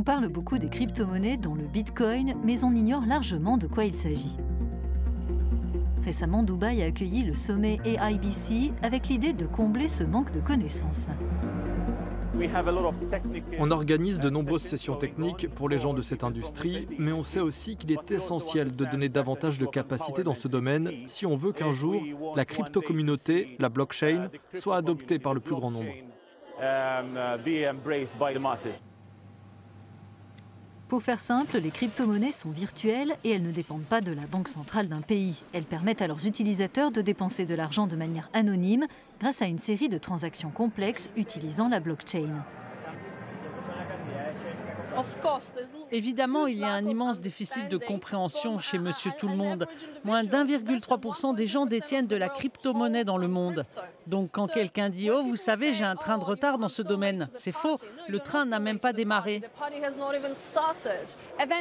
parle beaucoup des crypto-monnaies, dont le Bitcoin, mais on ignore largement de quoi il s'agit. Récemment, Dubaï a accueilli le sommet AIBC avec l'idée de combler ce manque de connaissances. On organise de nombreuses sessions techniques pour les gens de cette industrie, mais on sait aussi qu'il est essentiel de donner davantage de capacités dans ce domaine si on veut qu'un jour, la crypto-communauté, la blockchain, soit adoptée par le plus grand nombre. Pour faire simple, les crypto-monnaies sont virtuelles et elles ne dépendent pas de la banque centrale d'un pays. Elles permettent à leurs utilisateurs de dépenser de l'argent de manière anonyme grâce à une série de transactions complexes utilisant la blockchain. Évidemment, il y a un immense déficit de compréhension chez Monsieur Tout-le-Monde. Moins d'1,3% des gens détiennent de la crypto-monnaie dans le monde. Donc quand quelqu'un dit « Oh, vous savez, j'ai un train de retard dans ce domaine », c'est faux, le train n'a même pas démarré.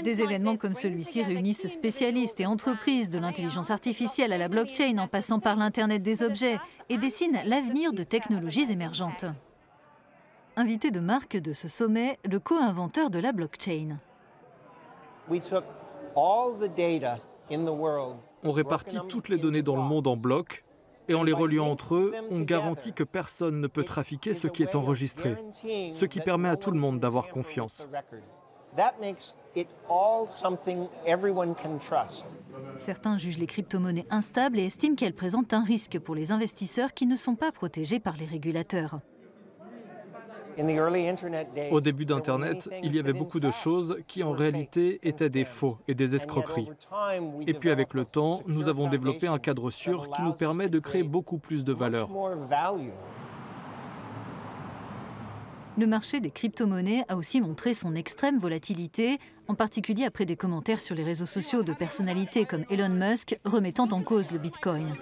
Des événements comme celui-ci réunissent spécialistes et entreprises de l'intelligence artificielle à la blockchain en passant par l'Internet des objets et dessinent l'avenir de technologies émergentes. Invité de marque de ce sommet, le co-inventeur de la blockchain. On répartit toutes les données dans le monde en blocs et en les reliant entre eux, on garantit que personne ne peut trafiquer ce qui est enregistré, ce qui permet à tout le monde d'avoir confiance. Certains jugent les crypto-monnaies instables et estiment qu'elles présentent un risque pour les investisseurs qui ne sont pas protégés par les régulateurs. Au début d'Internet, il y avait beaucoup de choses qui en réalité étaient des faux et des escroqueries. Et puis avec le temps, nous avons développé un cadre sûr qui nous permet de créer beaucoup plus de valeur. Le marché des crypto-monnaies a aussi montré son extrême volatilité, en particulier après des commentaires sur les réseaux sociaux de personnalités comme Elon Musk remettant en cause le Bitcoin.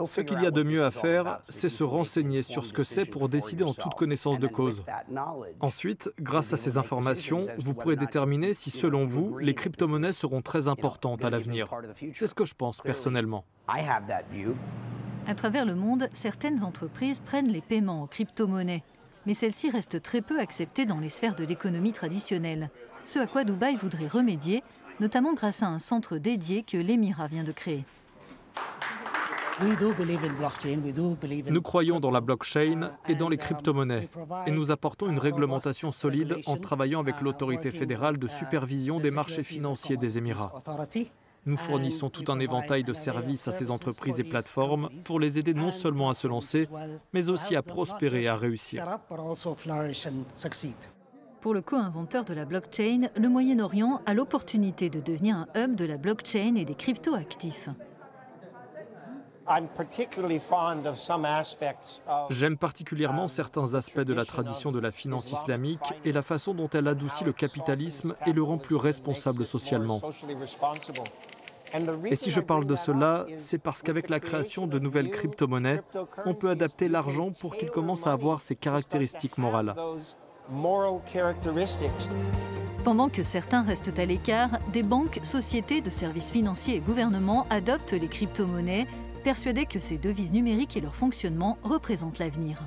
Ce qu'il y a de mieux à faire, c'est se renseigner sur ce que c'est pour décider en toute connaissance de cause. Ensuite, grâce à ces informations, vous pourrez déterminer si, selon vous, les crypto-monnaies seront très importantes à l'avenir. C'est ce que je pense personnellement. À travers le monde, certaines entreprises prennent les paiements en crypto-monnaie. Mais celles-ci restent très peu acceptées dans les sphères de l'économie traditionnelle. Ce à quoi Dubaï voudrait remédier, notamment grâce à un centre dédié que l'Émirat vient de créer. Nous croyons dans la blockchain et dans les crypto-monnaies. Et nous apportons une réglementation solide en travaillant avec l'autorité fédérale de supervision des marchés financiers des Émirats. Nous fournissons tout un éventail de services à ces entreprises et plateformes pour les aider non seulement à se lancer, mais aussi à prospérer et à réussir. Pour le co-inventeur de la blockchain, le Moyen-Orient a l'opportunité de devenir un hub de la blockchain et des crypto-actifs. J'aime particulièrement certains aspects de la tradition de la finance islamique et la façon dont elle adoucit le capitalisme et le rend plus responsable socialement. Et si je parle de cela, c'est parce qu'avec la création de nouvelles crypto-monnaies, on peut adapter l'argent pour qu'il commence à avoir ses caractéristiques morales. Pendant que certains restent à l'écart, des banques, sociétés de services financiers et gouvernements adoptent les crypto-monnaies, persuadés que ces devises numériques et leur fonctionnement représentent l'avenir.